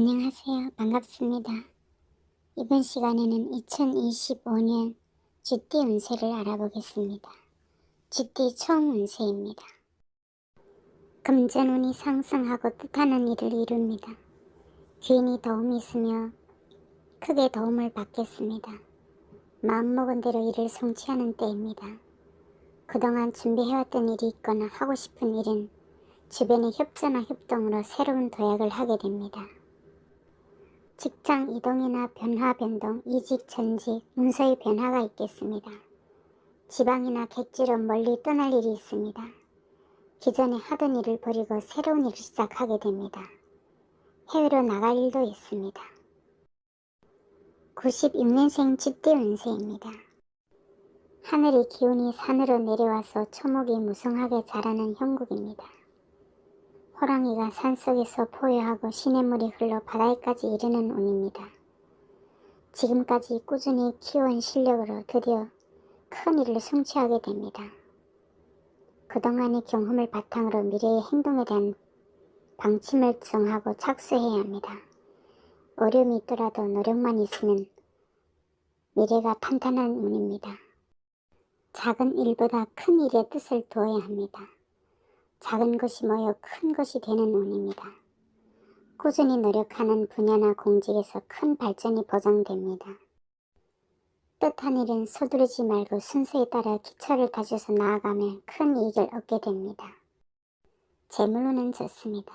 안녕하세요. 반갑습니다. 이번 시간에는 2025년 쥐띠 운세를 알아보겠습니다. 쥐띠 총 운세입니다. 금전운이 상승하고 뜻하는 일을 이룹니다. 귀인이 도움이 있으며 크게 도움을 받겠습니다. 마음먹은 대로 일을 성취하는 때입니다. 그동안 준비해왔던 일이 있거나 하고 싶은 일은 주변의 협조나 협동으로 새로운 도약을 하게 됩니다. 직장 이동이나 변화 변동, 이직 전직, 문서의 변화가 있겠습니다. 지방이나 객지로 멀리 떠날 일이 있습니다. 기존에 하던 일을 버리고 새로운 일을 시작하게 됩니다. 해외로 나갈 일도 있습니다. 96년생 쥐띠 운세입니다. 하늘의 기운이 산으로 내려와서 초목이 무성하게 자라는 형국입니다. 호랑이가 산속에서 포효하고 시냇물이 흘러 바다에까지 이르는 운입니다. 지금까지 꾸준히 키워온 실력으로 드디어 큰 일을 성취하게 됩니다. 그동안의 경험을 바탕으로 미래의 행동에 대한 방침을 정하고 착수해야 합니다. 어려움이 있더라도 노력만 있으면 미래가 탄탄한 운입니다. 작은 일보다 큰 일에 뜻을 두어야 합니다. 작은 것이 모여 큰 것이 되는 운입니다. 꾸준히 노력하는 분야나 공직에서 큰 발전이 보장됩니다. 뜻한 일은 서두르지 말고 순서에 따라 기초를 다져서 나아가면 큰 이익을 얻게 됩니다. 재물운은 좋습니다.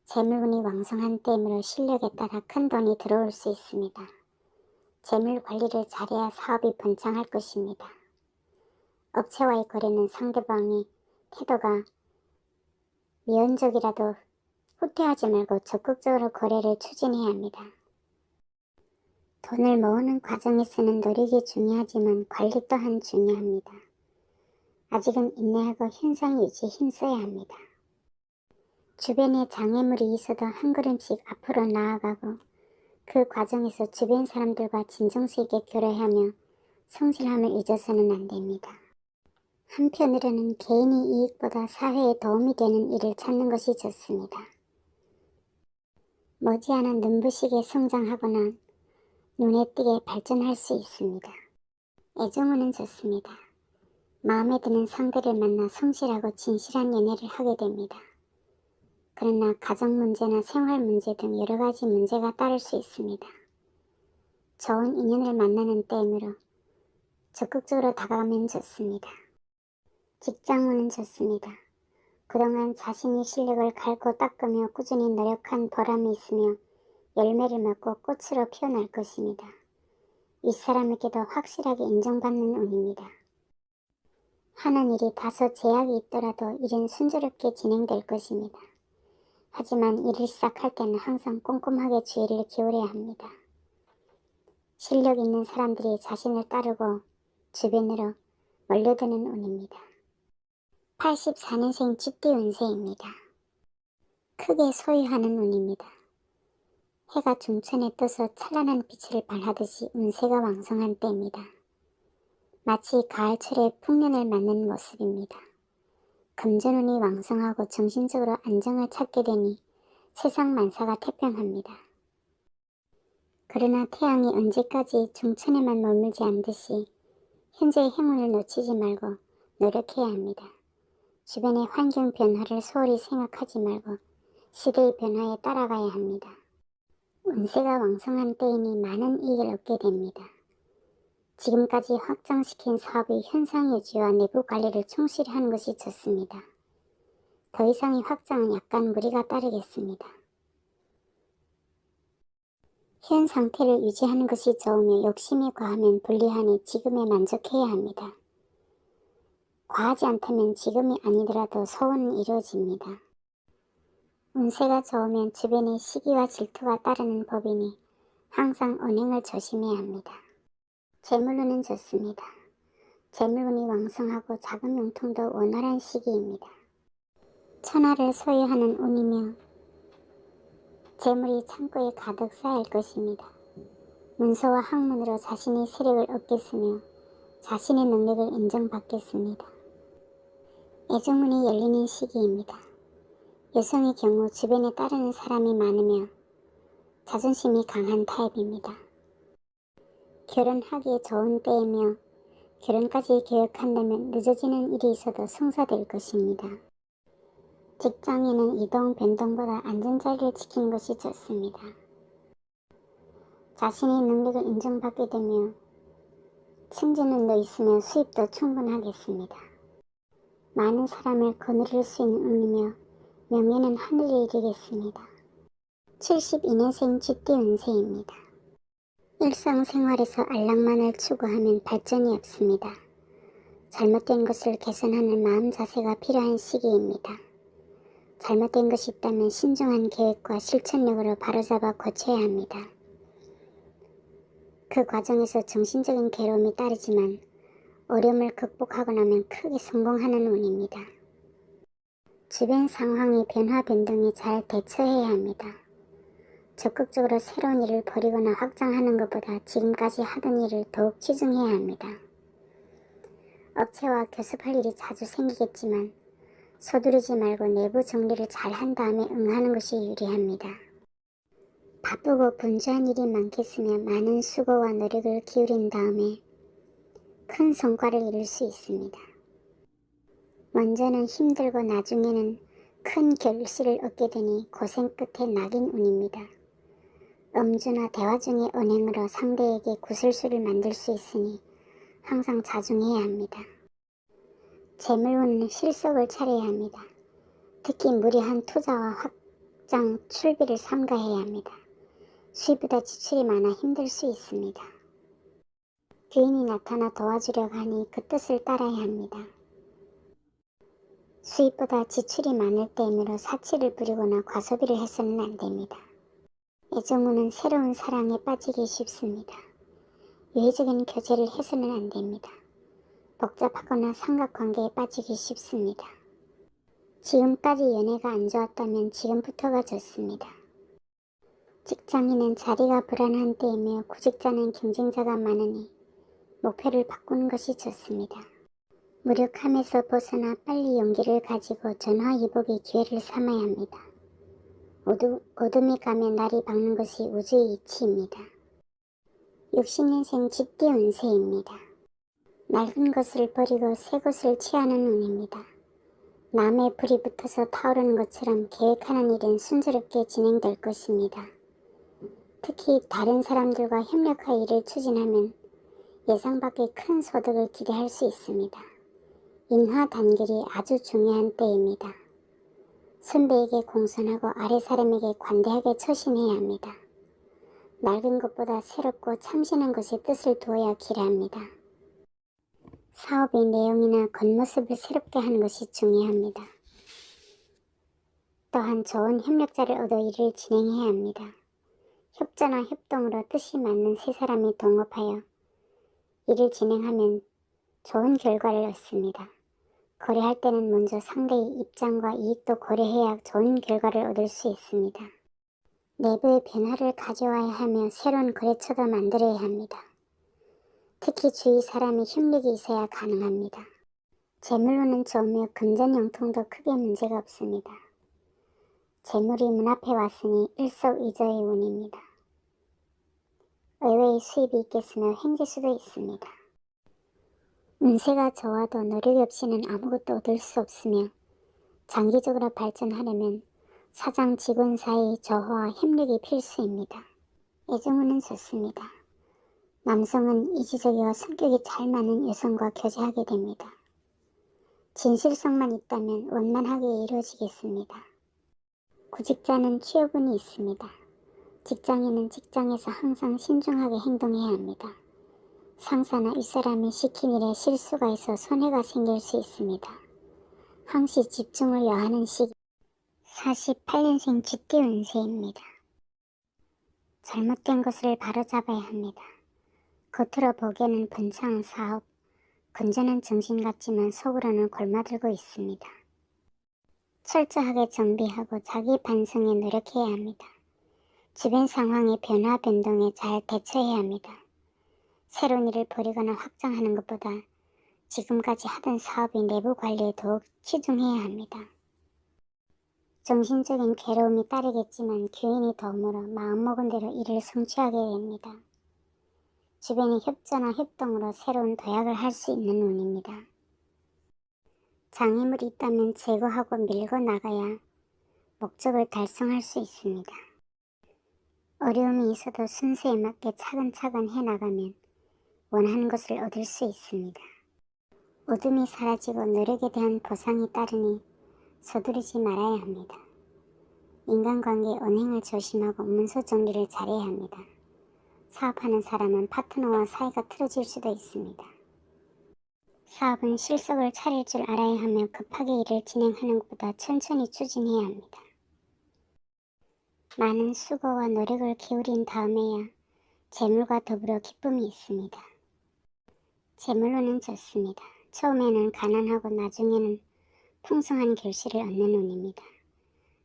재물운이 왕성한 때이므로 실력에 따라 큰 돈이 들어올 수 있습니다. 재물 관리를 잘해야 사업이 번창할 것입니다. 업체와의 거래는 상대방의 태도가 미온적이라도 후퇴하지 말고 적극적으로 거래를 추진해야 합니다. 돈을 모으는 과정에서는 노력이 중요하지만 관리 또한 중요합니다. 아직은 인내하고 현상 유지에 힘써야 합니다. 주변에 장애물이 있어도 한 걸음씩 앞으로 나아가고 그 과정에서 주변 사람들과 진정성 있게 교류하며 성실함을 잊어서는 안 됩니다. 한편으로는 개인의 이익보다 사회에 도움이 되는 일을 찾는 것이 좋습니다. 머지않은 눈부시게 성장하거나 눈에 띄게 발전할 수 있습니다. 애정운은 좋습니다. 마음에 드는 상대를 만나 성실하고 진실한 연애를 하게 됩니다. 그러나 가정 문제나 생활 문제 등 여러 가지 문제가 따를 수 있습니다. 좋은 인연을 만나는 때이므로 적극적으로 다가가면 좋습니다. 직장운은 좋습니다. 그동안 자신의 실력을 갈고 닦으며 꾸준히 노력한 보람이 있으며 열매를 맺고 꽃으로 피어날 것입니다. 윗사람에게도 확실하게 인정받는 운입니다. 하는 일이 다소 제약이 있더라도 일은 순조롭게 진행될 것입니다. 하지만 일을 시작할 때는 항상 꼼꼼하게 주의를 기울여야 합니다. 실력 있는 사람들이 자신을 따르고 주변으로 몰려드는 운입니다. 84년생 쥐띠 운세입니다. 크게 소유하는 운입니다. 해가 중천에 떠서 찬란한 빛을 발하듯이 운세가 왕성한 때입니다. 마치 가을철에 풍년을 맞는 모습입니다. 금전운이 왕성하고 정신적으로 안정을 찾게 되니 세상 만사가 태평합니다. 그러나 태양이 언제까지 중천에만 머물지 않듯이 현재의 행운을 놓치지 말고 노력해야 합니다. 주변의 환경 변화를 소홀히 생각하지 말고 시대의 변화에 따라가야 합니다. 운세가 왕성한 때이니 많은 이익을 얻게 됩니다. 지금까지 확장시킨 사업의 현상 유지와 내부 관리를 충실히 하는 것이 좋습니다. 더 이상의 확장은 약간 무리가 따르겠습니다. 현 상태를 유지하는 것이 좋으며 욕심이 과하면 불리하니 지금에 만족해야 합니다. 과하지 않다면 지금이 아니더라도 소원은 이루어집니다. 운세가 좋으면 주변의 시기와 질투가 따르는 법이니 항상 언행을 조심해야 합니다. 재물운은 좋습니다. 재물운이 왕성하고 자금 용통도 원활한 시기입니다. 천하를 소유하는 운이며 재물이 창고에 가득 쌓일 것입니다. 문서와 학문으로 자신의 세력을 얻겠으며 자신의 능력을 인정받겠습니다. 애정운이 열리는 시기입니다. 여성의 경우 주변에 따르는 사람이 많으며 자존심이 강한 타입입니다. 결혼하기에 좋은 때이며 결혼까지 계획한다면 늦어지는 일이 있어도 성사될 것입니다. 직장에는 이동 변동보다 안전자리를 지키는 것이 좋습니다. 자신의 능력을 인정받게 되며 승진운도 있으며 수입도 충분하겠습니다. 많은 사람을 거느릴 수 있는 운이며 명예는 하늘에 이르겠습니다. 72년생 쥐띠 운세입니다. 일상생활에서 안락만을 추구하면 발전이 없습니다. 잘못된 것을 개선하는 마음 자세가 필요한 시기입니다. 잘못된 것이 있다면 신중한 계획과 실천력으로 바로잡아 고쳐야 합니다. 그 과정에서 정신적인 괴로움이 따르지만 어려움을 극복하고 나면 크게 성공하는 운입니다. 주변 상황의 변화 변동에 잘 대처해야 합니다. 적극적으로 새로운 일을 벌이거나 확장하는 것보다 지금까지 하던 일을 더욱 치중해야 합니다. 업체와 교섭할 일이 자주 생기겠지만 서두르지 말고 내부 정리를 잘 한 다음에 응하는 것이 유리합니다. 바쁘고 분주한 일이 많겠으며 많은 수고와 노력을 기울인 다음에 큰 성과를 이룰 수 있습니다. 먼저는 힘들고 나중에는 큰 결실을 얻게 되니 고생 끝에 낙인 운입니다. 음주나 대화 중의 언행으로 상대에게 구설수를 만들 수 있으니 항상 자중해야 합니다. 재물운은 실속을 차려야 합니다. 특히 무리한 투자와 확장, 출비를 삼가해야 합니다. 수입보다 지출이 많아 힘들 수 있습니다. 귀인이 나타나 도와주려고 하니 그 뜻을 따라야 합니다. 수입보다 지출이 많을 때이므로 사치를 부리거나 과소비를 해서는 안 됩니다. 애정운은 새로운 사랑에 빠지기 쉽습니다. 유해적인 교제를 해서는 안 됩니다. 복잡하거나 삼각관계에 빠지기 쉽습니다. 지금까지 연애가 안 좋았다면 지금부터가 좋습니다. 직장인은 자리가 불안한 때이며 구직자는 경쟁자가 많으니 목표를 바꾸는 것이 좋습니다. 무력함에서 벗어나 빨리 용기를 가지고 전화위복의 기회를 삼아야 합니다. 어둠이 가면 날이 밝는 것이 우주의 이치입니다. 60년생 쥐띠 운세입니다. 낡은 것을 버리고 새 것을 취하는 운입니다. 남의 불이 붙어서 타오르는 것처럼 계획하는 일은 순조롭게 진행될 것입니다. 특히 다른 사람들과 협력하여 일을 추진하면 예상 밖의 큰 소득을 기대할 수 있습니다. 인화 단결이 아주 중요한 때입니다. 선배에게 공손하고 아래 사람에게 관대하게 처신해야 합니다. 낡은 것보다 새롭고 참신한 것에 뜻을 두어야 기라합니다. 사업의 내용이나 겉모습을 새롭게 하는 것이 중요합니다. 또한 좋은 협력자를 얻어 일을 진행해야 합니다. 협조나 협동으로 뜻이 맞는 세 사람이 동업하여 일을 진행하면 좋은 결과를 얻습니다. 거래할 때는 먼저 상대의 입장과 이익도 고려해야 좋은 결과를 얻을 수 있습니다. 내부의 변화를 가져와야 하며 새로운 거래처도 만들어야 합니다. 특히 주위 사람의 협력이 있어야 가능합니다. 재물운은 좋으며 금전용통도 크게 문제가 없습니다. 재물이 문 앞에 왔으니 일석이조의 운입니다. 의외의 수입이 있겠으며 횡재수도 있습니다. 운세가 좋아도 노력 없이는 아무것도 얻을 수 없으며 장기적으로 발전하려면 사장 직원 사이의 조화와 협력이 필수입니다. 애정운은 좋습니다. 남성은 이지적이고 성격이 잘 맞는 여성과 교제하게 됩니다. 진실성만 있다면 원만하게 이루어지겠습니다. 구직자는 취업운이 있습니다. 직장인은 직장에서 항상 신중하게 행동해야 합니다. 상사나 윗사람이 시킨 일에 실수가 있어 손해가 생길 수 있습니다. 항시 집중을 요하는 시기. 48년생 쥐띠 운세입니다. 잘못된 것을 바로잡아야 합니다. 겉으로 보기에는 번창한 사업, 건전한 정신 같지만 속으로는 골마들고 있습니다. 철저하게 정비하고 자기 반성에 노력해야 합니다. 주변 상황의 변화 변동에 잘 대처해야 합니다. 새로운 일을 벌이거나 확장하는 것보다 지금까지 하던 사업의 내부 관리에 더욱 치중해야 합니다. 정신적인 괴로움이 따르겠지만 교인이 덤으로 마음먹은 대로 일을 성취하게 됩니다. 주변의 협조나 협동으로 새로운 도약을 할 수 있는 운입니다. 장애물이 있다면 제거하고 밀고 나가야 목적을 달성할 수 있습니다. 어려움이 있어도 순서에 맞게 차근차근 해나가면 원하는 것을 얻을 수 있습니다. 어둠이 사라지고 노력에 대한 보상이 따르니 서두르지 말아야 합니다. 인간관계 언행을 조심하고 문서 정리를 잘해야 합니다. 사업하는 사람은 파트너와 사이가 틀어질 수도 있습니다. 사업은 실속을 차릴 줄 알아야 하며 급하게 일을 진행하는 것보다 천천히 추진해야 합니다. 많은 수고와 노력을 기울인 다음에야 재물과 더불어 기쁨이 있습니다. 재물로는 좋습니다. 처음에는 가난하고 나중에는 풍성한 결실을 얻는 운입니다.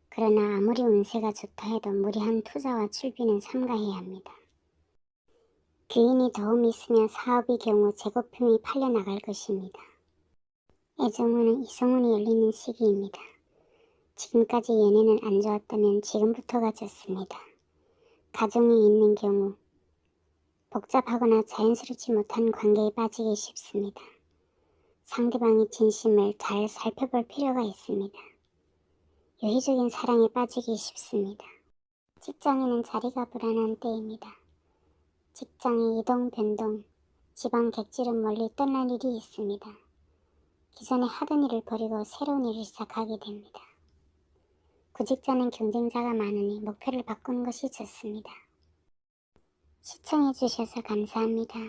그러나 아무리 운세가 좋다 해도 무리한 투자와 출비는 삼가해야 합니다. 귀인이 도움이 있으며 사업의 경우 재고품이 팔려나갈 것입니다. 애정운은 이성운이 열리는 시기입니다. 지금까지 연애는 안 좋았다면 지금부터가 좋습니다. 가정이 있는 경우 복잡하거나 자연스럽지 못한 관계에 빠지기 쉽습니다. 상대방의 진심을 잘 살펴볼 필요가 있습니다. 유희적인 사랑에 빠지기 쉽습니다. 직장에는 자리가 불안한 때입니다. 직장의 이동, 변동, 지방 객지로 멀리 떠날 일이 있습니다. 기존에 하던 일을 버리고 새로운 일을 시작하게 됩니다. 구직자는 경쟁자가 많으니 목표를 바꾸는 것이 좋습니다. 시청해주셔서 감사합니다.